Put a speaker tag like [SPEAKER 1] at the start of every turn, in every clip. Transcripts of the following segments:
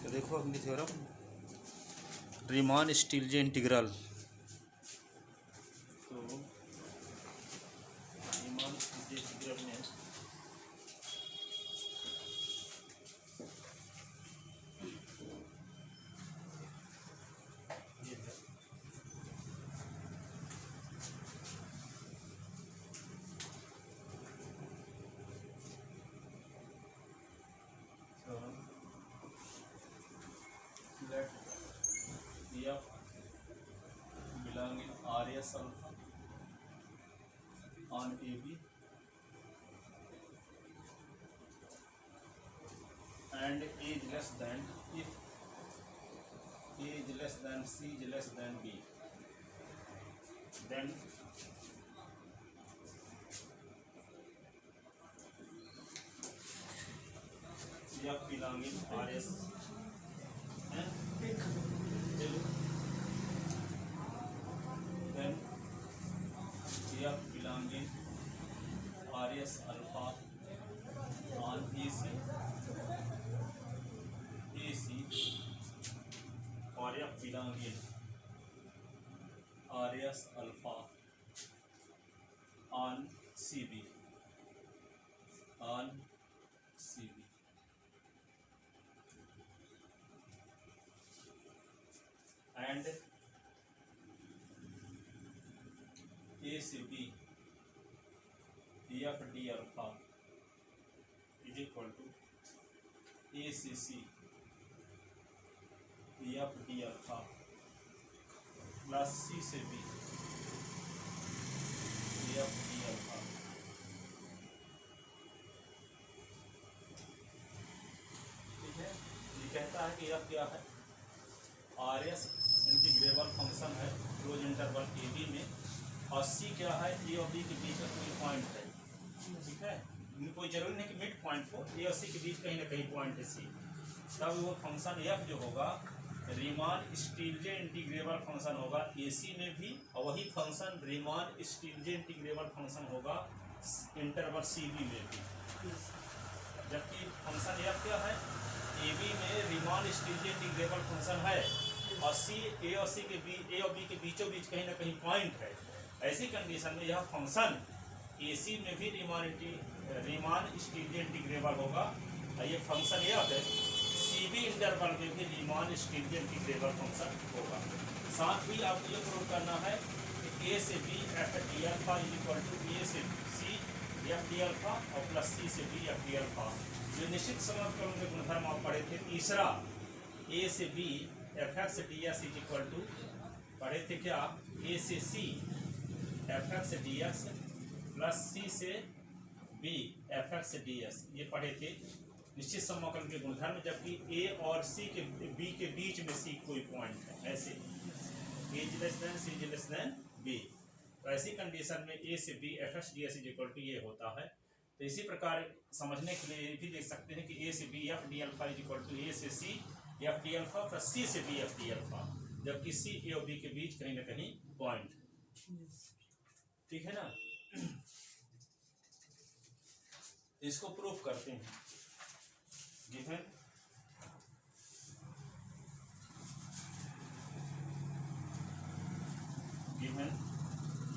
[SPEAKER 1] तो देखो अगली थ्योरम, रीमान स्टील्जे इंटीग्रल। तो रीमान स्टील्जे इंटीग्रल में ये है let f belong in RS alpha on AB and A is less than, if A is less than C is less than B, then f belong in RS and then f belong in RS alpha on AC or f belong in RS alpha on CB and A से B f d alpha is equal to A से C f d alpha plus C से B f d alpha। ठीक है, ये कहता है कि f क्या है, RS इंटीग्रेबल फंक्शन है क्लोज इंटरवल AB में, और C क्या है, A और B के बीच का कोई पॉइंट है। ठीक है, कोई जरूरी नहीं कि मिड पॉइंट हो, A और C के बीच कहीं ना कहीं पॉइंट है C, तब वो फंक्शन f जो होगा रीमान स्टील्जे इंटीग्रेबल फंक्शन होगा AC में भी, और वही function Riemann Stieltjes integrable function होगा इंटरवल CB में भी। जबकि फंक्शन f क्या है, AB में रीमान स्टील्जे इंटीग्रेबल फंक्शन है, और A और B के बीचों बीच कहीं ना कहीं पॉइंट है। ऐसी कंडीशन में यह फंक्शन AC में भी रीमान स्टील्जे इंटीग्रेबल होगा, और ये फंक्शन यह है CB इंटरवल में भी रीमान स्टील्जे इंटीग्रेबल फंक्शन होगा। साथ ही आपको ये प्रूव करना है कि A से B f d alpha is equal to A से C f d अल्फा और प्लस C से B f d अल्फा। जो निश्चित समाकलन के गुणधर्म आप पढ़े थे, तीसरा A से B fx dx is equal to, पढ़े थे क्या, A से C fx dx plus C से B fx dx, ये पढ़े थे निश्चित समाकलन के गुणधर्म। जबकि A और C के B के बीच में C कोई पॉइंट है, ऐसे A is less than C is less than B, तो ऐसी कंडीशन में A से B fx dx is equal to ये होता है। तो इसी प्रकार समझने के लिए भी देख सकते हैं कि A से B f d alpha is equal to A से C f d alpha plus C से B f d अल्फा, जबकि C A और B के बीच कहीं ना कहीं पॉइंट। ठीक है ना, इसको प्रूफ करते हैं। Given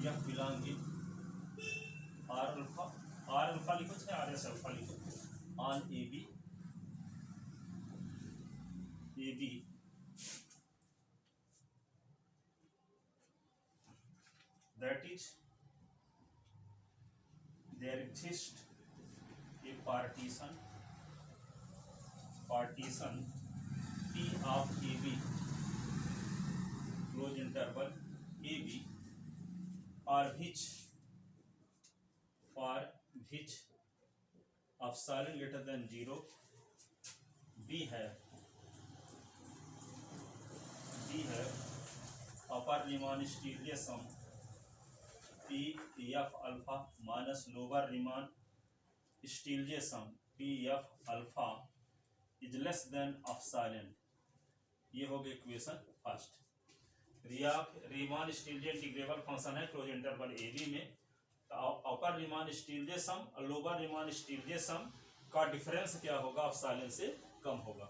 [SPEAKER 1] f belong in R alpha लिखो चाहे RS अल्फा लिखो on AB that is there exists a partition P of AB close interval AB for which epsilon greater than 0 B है upper Riemann Stieltjes sum P f alpha minus lower Riemann Stieltjes sum P f alpha is less than epsilon. ये हो गया equation first. Riemann Stieltjes integrable function है close interval AB में, अपर Riemann Stieltjes सम और lower Riemann Stieltjes सम का difference क्या होगा, epsilon से कम होगा।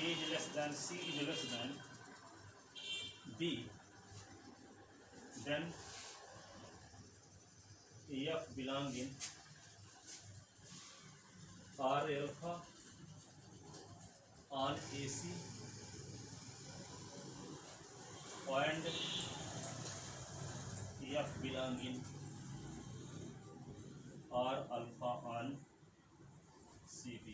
[SPEAKER 1] A is less than C is less than B, then F belong in R alpha on AC and F belong in R alpha on CB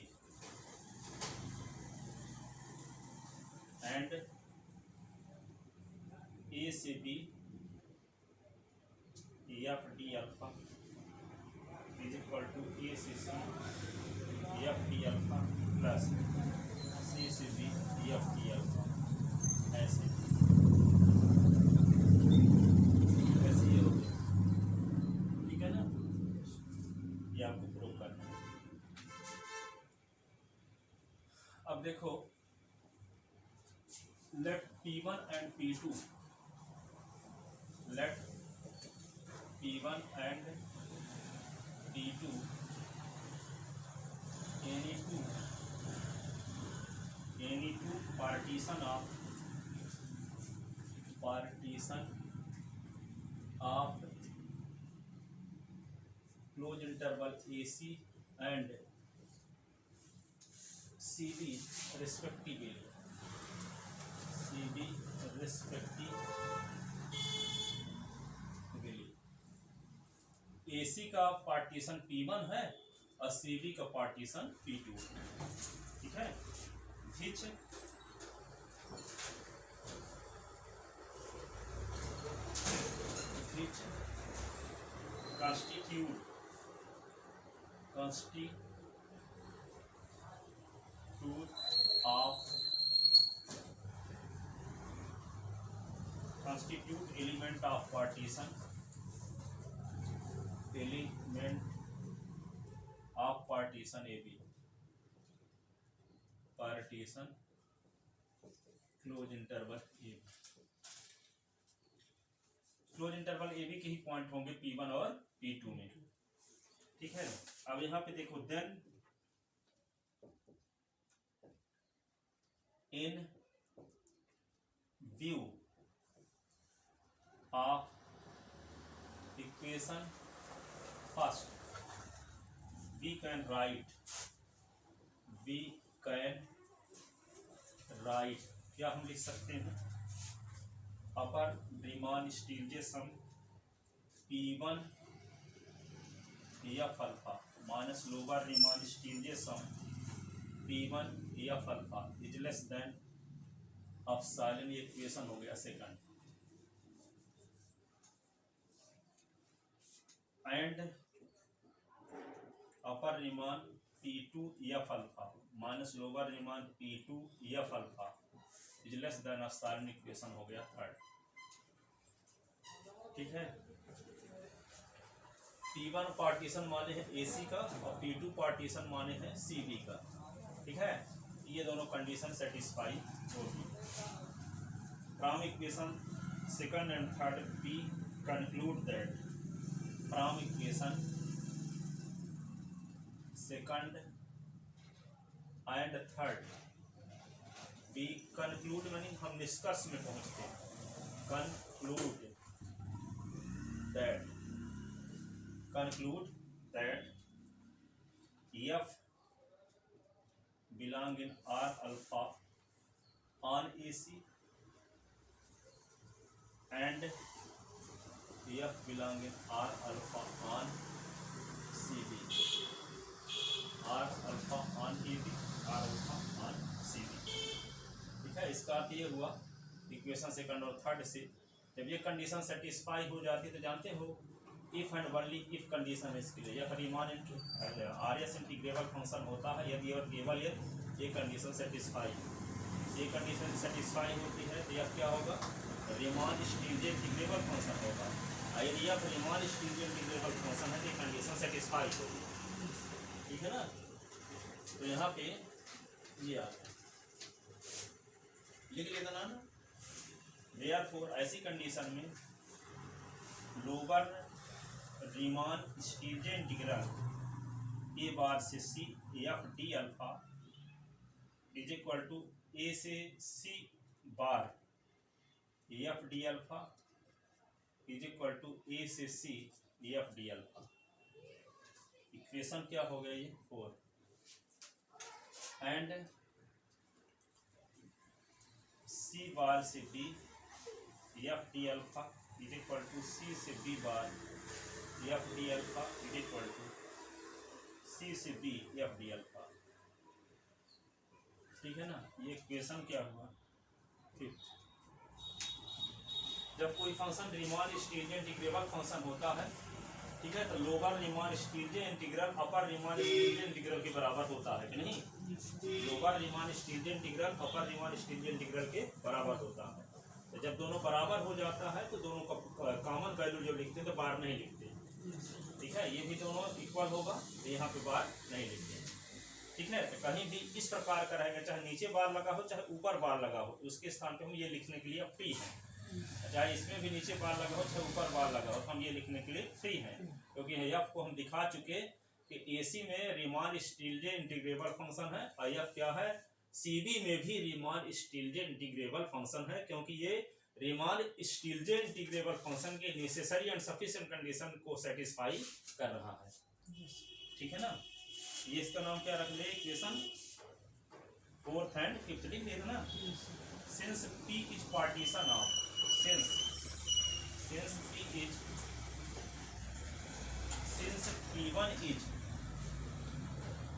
[SPEAKER 1] and A से B F D alpha is equal to A से C F D alpha plus C से B F D alpha, ऐसे ये हो गया, ठीक है ना। ये आपको प्रूव करना है। अब देखो, let P1 and P2, let P1 and P2 any two partition of closed interval AC and CB respectively, AC का पार्टीशन P1 है और CB का पार्टीशन P2, ठीक है। which constitute element of partition AB, partition close interval AB, close interval AB के ही point होंगे P1 और P2 में, ठीक है। अब यहाँ पे देखो, then in view of equation first we can write क्या हम लिख सकते हैं, upper Riemann Stieltjes sum P1 F alpha minus lower Riemann Stieltjes sum P1 F alpha is less than epsilon, ये इक्वेशन हो गया second. And upper Riemann P2 F alpha minus lower Riemann P2 F alpha is less than epsilon, equation हो गया third, ठीक है। P1 partition माने है AC का और P2 पार्टीशन माने है CB का, ठीक है। ये दोनों कंडीशन सेटिस्फाई होगी। From equation second and third we conclude that, from equation second and third we conclude, यानी हम निष्कर्ष में पहुंचते हैं, conclude that F belong in R alpha on AC and F belong in R alpha on CB, R alpha on AB, R alpha on CB, ठीक है। इसका अर्थ ये हुआ इक्वेशन सेकंड और थर्ड से जब ये कंडीशन सेटिस्फाई हो जाती है तो जानते हो if and only if condition है इसके लिए, या रीमान RS इंटीग्रेबल फंक्शन होता है यदि और केवल यदि ये कंडीशन सेटिस्फाई होती है तो यह क्या होगा, रीमान स्टीलजे इंटीग्रेबल फंक्शन होगा। यदि यह रीमान स्टीलजे इंटीग्रेबल फंक्शन है तो कंडीशन सेटिस्फाई होगी, ठीक है ना। तो यहाँ पे ये आ गया, लिख लेना ना। देयरफॉर ऐसी कंडीशन में lower Riemann Stieltjes integral A bar से C F D alpha is equal to ए से C bar F D alpha is equal to ए से C F D alpha. Equation क्या हो गया ये 4। एंड सी बार से B F D alpha is equal to C से B bar F D alpha is equal to C से B F D alpha. ठीक है ना, ये इक्वेशन क्या हुआ 5। जब कोई function Riemann stereo integrable function होता है, ठीक है, तो लोअर रीमान स्टीरियो इंटीग्रल अपर रीमान स्टीरियो इंटीग्रल के बराबर होता है कि नहीं। लोअर रीमान स्टीरियो इंटीग्रल अपर रीमान स्टीरियो इंटीग्रल के बराबर होता है। तो जब दोनों बराबर हो जाता है तो दोनों का कॉमन वैल्यू जब लिखते हैं तो बार नहीं लिखते। ठीक है, ये भी दोनों इक्वल होगा तो यहाँ पे बार नहीं लिखते। ठीक है, तो कहीं भी इस प्रकार का रहेगा, चाहे नीचे बार लगा हो चाहे ऊपर बार लगा हो, उसके स्थान पे हम ये लिखने के लिए फ्री हैं। चाहे इसमें भी नीचे बार लगा हो चाहे ऊपर बार लगा हो, तो हम ये लिखने के लिए फ्री हैं, क्योंकि एफ को हम दिखा चुके कि एसी में रीमान स्टीरियो इंटीग्रेबल फंक्शन है और एफ क्या है सीबी में भी रीमान स्टीरियो इंटीग्रेबल फंक्शन है, क्योंकि ये रीमान स्टीरियो इंटीग्रेबल फंक्शन के नेसेसरी एंड सफिशिएंट कंडीशन को सेटिस्फाई कर रहा है। ठीक है ना, ये इसका नाम क्या रख ले इक्वेशन 4th एंड 5th लिख देना। Since P is partition of since P1 is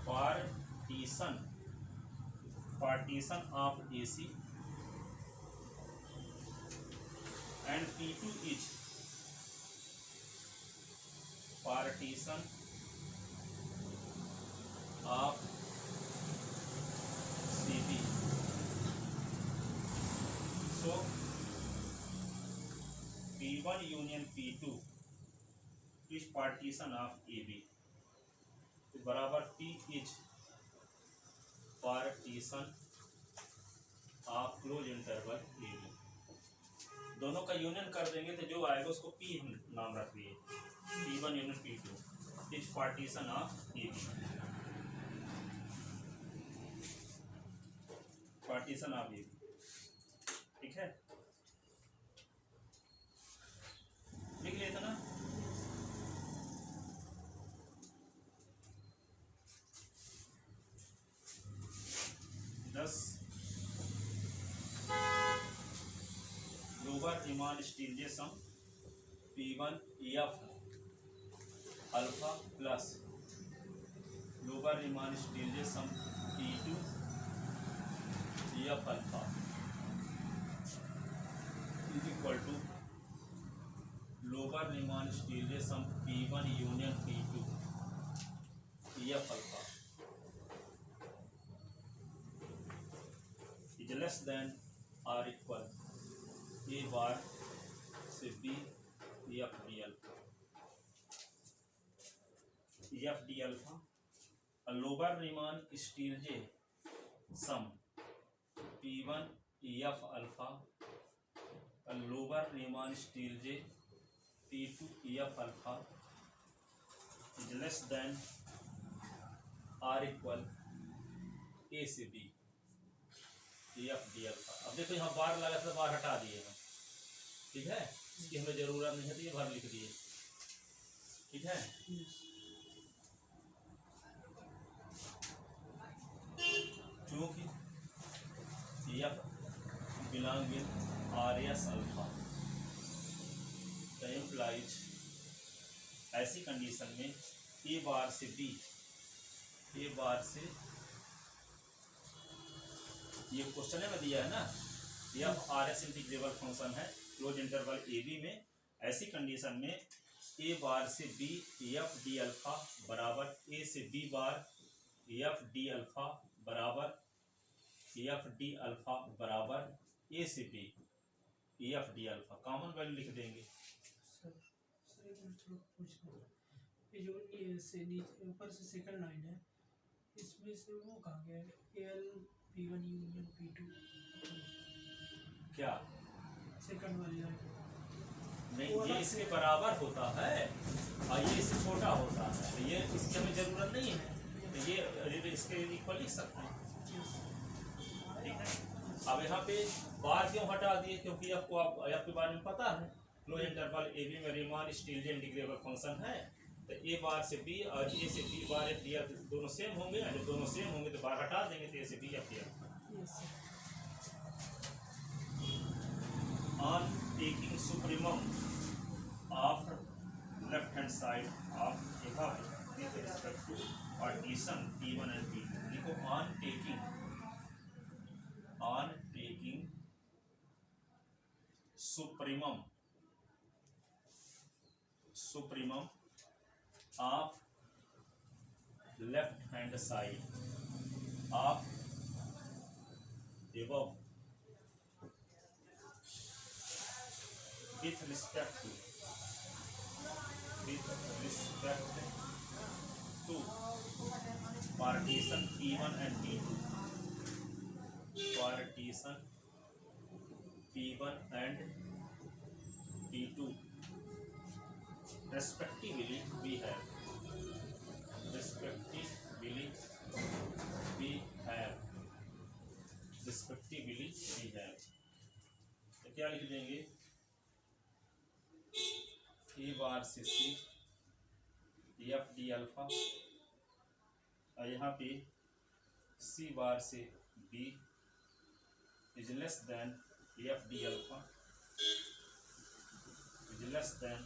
[SPEAKER 1] partition of AC and P2 is partition of CB, so P1 union P2 is partition of AB, तो बराबर P is partition of close interval AB। दोनों का union कर देंगे तो जो आएगा उसको P नाम रख दिए, P1 union P2 is partition of AB, partition of AB। ठीक है, लिख लेते ना। Lower Riemann Stieltjes sum P1 f alpha plus lower Riemann Stieltjes sum P2 f alpha is equal to lower Riemann Stieltjes sum P1 union P2 f alpha is less than or equal a bar से B F D alpha. F D alpha lower Riemann Stieltjes sum P1 f alpha lower Riemann Stieltjes P2 f alpha is less than or equal a से B F D alpha. अब देखो यहाँ बार लगा था, बार हटा दिए हम। ठीक है, इसकी हमें जरूरत नहीं है तो ये बार लिख दिए। ठीक है, चूंकि F belong with R S alpha implies, ऐसी कंडीशन में ए बार से बी, ए बार से ये क्वेश्चन में दिया है ना, F R S integrable function है क्लोज इंटरवल ए बी में। ऐसी कंडीशन में ए बार से बी एफ डी अल्फा बराबर ए से B bar F D alpha बराबर एफ डी अल्फा बराबर ए से B F D alpha. Common value लिख देंगे।
[SPEAKER 2] ये जो ए से नीचे ऊपर से सेकंड लाइन है, इसमें से वो कहाँ गया है एल P1 यूनियन P2,
[SPEAKER 1] क्या
[SPEAKER 2] सेकंड वाली लाइन
[SPEAKER 1] नहीं, ये इसके बराबर होता है और ये इससे छोटा होता है, तो ये इसकी हमें जरूरत नहीं है, तो ये इसके इक्वल लिख सकते हैं। ठीक है। अब यहाँ पे बार क्यों हटा दिए, क्योंकि आपको आपके बारे में पता है क्लोज इंटरवल ए बी में रीमान स्टीलजे इंटीग्रेबल फंक्शन है। तो ए बार से बी और ए से B bar F D F दोनों सेम होंगे, जब दोनों सेम होंगे तो बार हटा देंगे तो ए से B F D F. On taking supremum of left hand side of A bar with respect to partition P1 and P2, देखो on taking supremum of left hand side of above with respect to partition P1 and P2, partition P1 and P2 respectively we have तो क्या लिख देंगे, ए bar से C F D alpha और यहाँ पे c bar से b is less than f D alpha is less than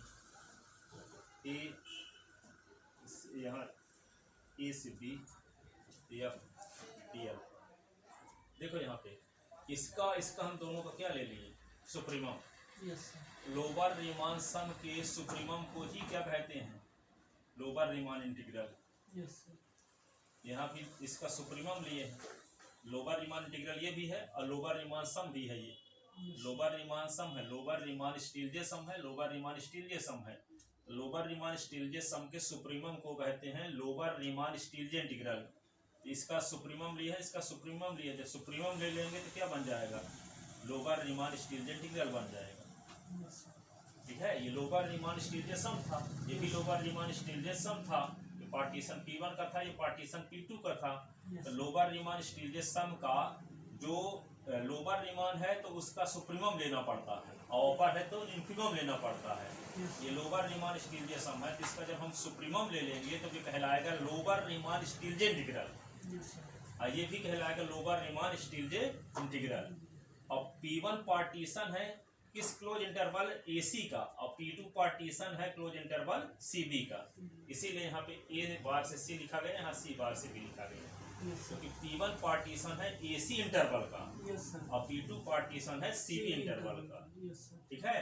[SPEAKER 1] a, यहाँ ए से बी एफ डी अल्फा। देखो यहाँ पे इसका हम दोनों का क्या ले लिए, सुप्रीमम। लोअर रीमान सम के सुप्रीमम को ही क्या कहते हैं, लोअर रीमान इंटीग्रल। यहाँ भी इसका सुप्रीमम लिए हैं, लोअर रीमान इंटीग्रल ये भी है और लोअर रीमान सम भी है। ये लोअर रीमान सम है, लोअर रीमान स्टीलजे सम है, लोअर रीमान स्टीलजे सम है। लोअर रीमान स्टीलजे सम के सुप्रीमम को कहते हैं लोअर रीमान स्टीलजे इंटीग्रल। इसका सुप्रीमम लिया है, इसका सुप्रीमम लिया, जब सुप्रीमम ले लेंगे तो क्या बन जाएगा, लोअर रीमान स्टीलजे इंटीग्रल बन जाएगा। ठीक है, ये लोअर रीमान स्टीलजे सम था, ये भी लोअर रीमान स्टीलजे सम था। ये पार्टीशन P1 का था, ये पार्टीशन P2 का था। तो लोअर रीमान स्टीलजे सम का जो लोअर रीमान है तो उसका सुप्रीमम लेना पड़ता है और अपर है तो इन्फीमम लेना पड़ता है। ये लोअर रीमान स्टीलजे सम है, तो इसका जब हम सुप्रीमम ले लेंगे तो ये कहलाएगा लोअर रीमान स्टीलजे इंटीग्रल और ये भी कहलाएगा लोअर रीमान स्टीलजे इंटीग्रल। और P1 पार्टीशन है किस क्लोज इंटरवल AC का और P2 पार्टीशन है क्लोज इंटरवल CB का, इसीलिए यहाँ पे A बार से C लिखा गया, यहाँ C बार से B लिखा गया, क्योंकि P1 पार्टीशन है AC इंटरवल का और P2 पार्टीशन है CB इंटरवल का। ठीक है,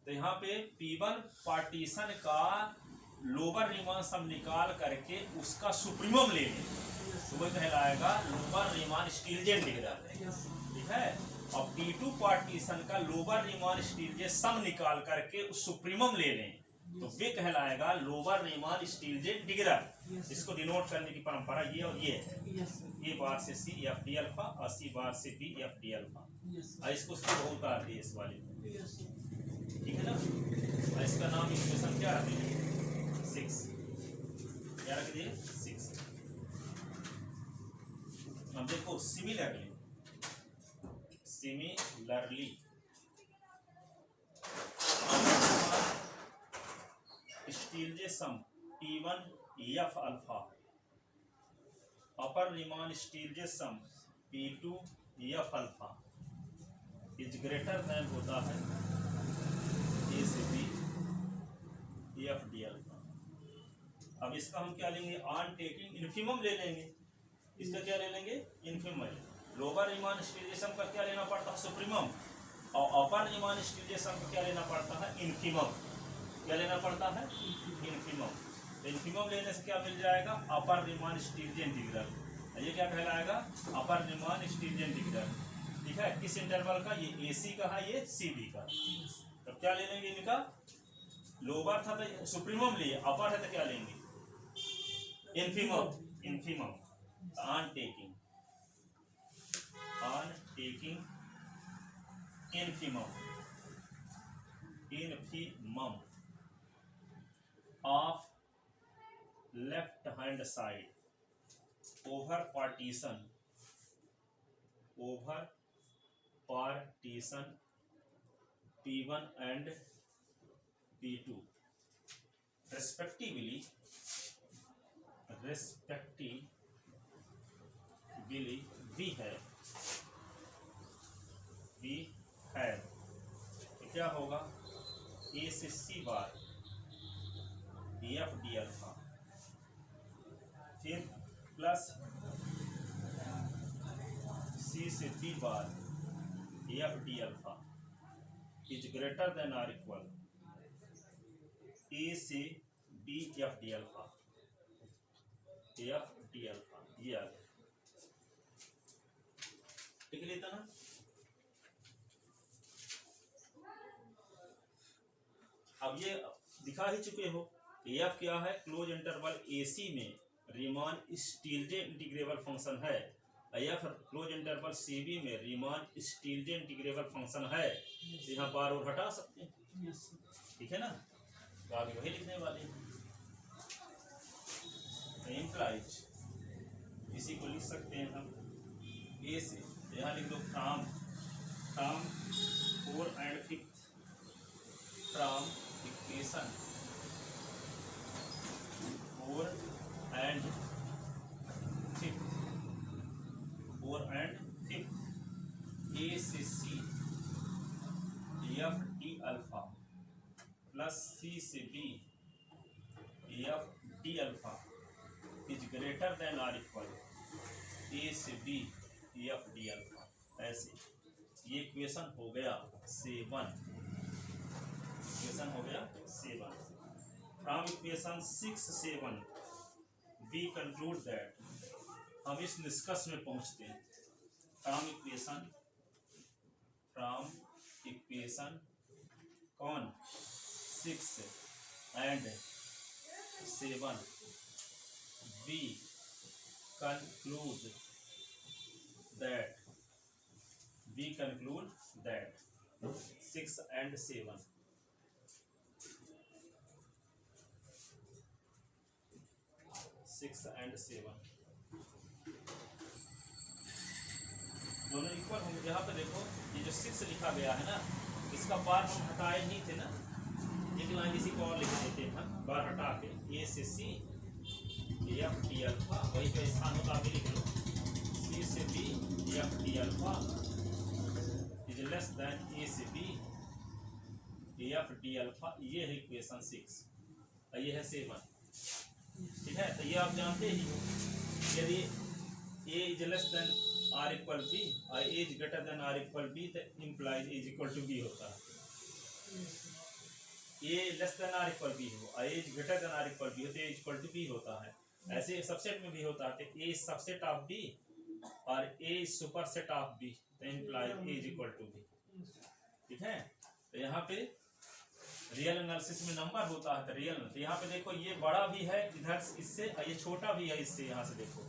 [SPEAKER 1] तो यहाँ पे P1 पार्टीशन का लोअर रीमान सम निकाल करके उसका सुप्रीमम ले लें तो वह कहलाएगा लोअर रीमान स्टीलजे इंटीग्रल। ठीक है, और P2 पार्टीशन का लोअर रीमान स्टीलजे सम निकाल करके उस सुप्रीमम ले लें तो वे कहलाएगा लोअर रीमान स्टीलजे इंटीग्रल। इसको डिनोट करने की परंपरा ये और ये है, ए बार से सी एफ डी अल्फा और सी बार से बी एफ डी अल्फा। इसको बहुत उतार दिए इस वाले, ठीक है ना। और इसका नाम इक्वेशन क्या रख दिए, 6, क्या रख दिए 6। अब देखो similarly Stieltjes sum P1 f alpha upper Riemann Stieltjes sum P2 f alpha is greater than होता है ए से बी एफ डी अल्फा। अब इसका हम क्या लेंगे, ऑन टेकिंग इन्फीमम ले लेंगे। इसका क्या ले लेंगे, इन्फीमम। लोअर रीमान स्टीलजे सम का क्या लेना पड़ता है, सुप्रीमम, और अपर रीमान स्टीलजे सम का क्या लेना पड़ता है, इन्फीमम। क्या लेना पड़ता है, इन्फीमम। तो इन्फीमम लेने से क्या मिल जाएगा, अपर रीमान स्टीलजे इंटीग्रल। ये क्या कहलाएगा, अपर रीमान स्टीलजे इंटीग्रल। ठीक है, किस इंटरवल का, ये AC का है, ये CB का। तो क्या ले लेंगे, इनका लोअर था तो सुप्रीमम लिए, अपर है तो क्या लेंगे, infimum. On taking infimum of left hand side over partition partition P1 and P2 respectively we have तो क्या होगा A से C bar F D alpha फिर प्लस C से B bar F D alpha is greater than or equal a से B F D alpha ये आ गया ठीक लेता ना। अब ये दिखा ही चुके हो एफ क्या है क्लोज इंटरवल एसी में रीमान स्टीलजे इंटीग्रेबल फंक्शन है, एफ क्लोज इंटरवल सीबी में रीमान स्टीलजे इंटीग्रेबल फंक्शन है। यहाँ बार और हटा सकते हैं ठीक है ना, तो आगे वही लिखने वाले हैं। इम्प्लाइज इसी को लिख सकते हैं हम ए से, यहाँ लिख दो from 4 and 5 from equation 4 and 5 a से C F D alpha plus c से B F D alpha is greater than or equal a से बी एफ डी अल्फा। ऐसे ये इक्वेशन हो गया 7। फ्रॉम इक्वेशन 6, 7 वी कंक्लूड दैट, हम इस निष्कर्ष में पहुंचते हैं फ्रॉम इक्वेशन कौन 6 and 7 we conclude that 6 and 7 दोनों इक्वल होंगे। यहाँ पे देखो ये जो 6 लिखा गया है ना, इसका बार हम हटाए नहीं थे ना, एक लाइन इसी को और लिख देते हैं हम, बार हटा के ए से सी एफ डी अल्फा, वही का स्थान होता है लिख लो, सी से B F D alpha is less than a से बी एफ डी अल्फा। ये है इक्वेशन 6 और ये है 7 ठीक है। तो ये आप जानते ही हो, यदि a is less than or equal b और a is greater than or equal b तो implies A is equal to b होता है। A less than or equal b हो और a is greater than or equal b हो तो ए equal to b होता है। ऐसे सबसेट में भी होता है, ए सबसेट ऑफ बी और ए सुपरसेट ऑफ बी तो implies A is equal to B ठीक है। तो यहाँ पे रियल एनालिसिस में नंबर होता है तो रियल, तो यहाँ पे देखो ये बड़ा भी है इधर इससे और ये छोटा भी है इससे, यहाँ से देखो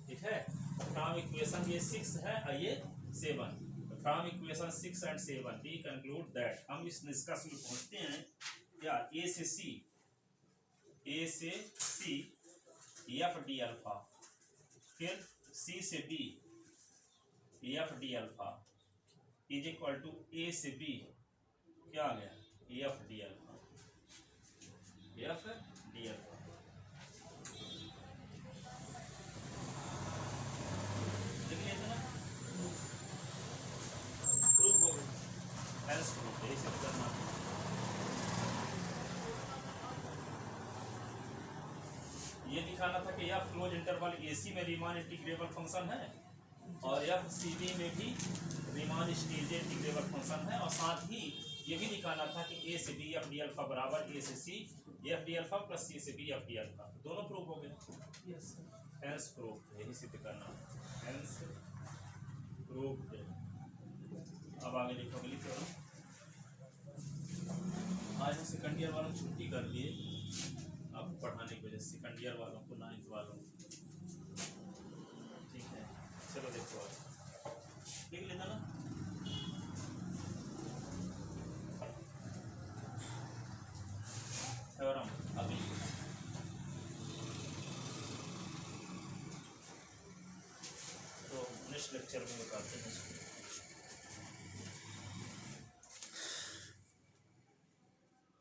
[SPEAKER 1] ठीक है। फ्रॉम इक्वेशन ये 6 है और ये 7, फ्रॉम equation 6 and 7 we conclude that, हम इस निष्कर्ष में पहुंचते हैं क्या ए से सी एफ डी अल्फा फिर सी से B F D alpha is equal to ए से बी क्या आ गया एफ डी अल्फा देख लिया ना, प्रूफ हो गया, एल्स प्रूफ है इसे करना। ये दिखाना था कि यह क्लोज इंटरवल एसी में रीमान इंटीग्रेबल फंक्शन है और यह सीबी में भी रीमान स्टीलजे इंटीग्रेबल फंक्शन है, और साथ ही ये भी दिखाना था कि ए से बी एफ डी अल्फा बराबर ए से C F D alpha plus c से बी एफ डी अल्फा। दोनों प्रूफ हो गए। हेंस प्रूफ, यही सिद्ध करना, हेंस प्रूफ। अब आगे देखो लिखो, आज हम सेकंड ईयर वालों छुट्टी कर लिए अब पढ़ाने की वजह से, सेकंड ईयर वालों को 9th वालों ठीक है। चलो देखो आज लिख लेता ना, थ्योरम अभी तो नेक्स्ट लेक्चर में बताते हैं।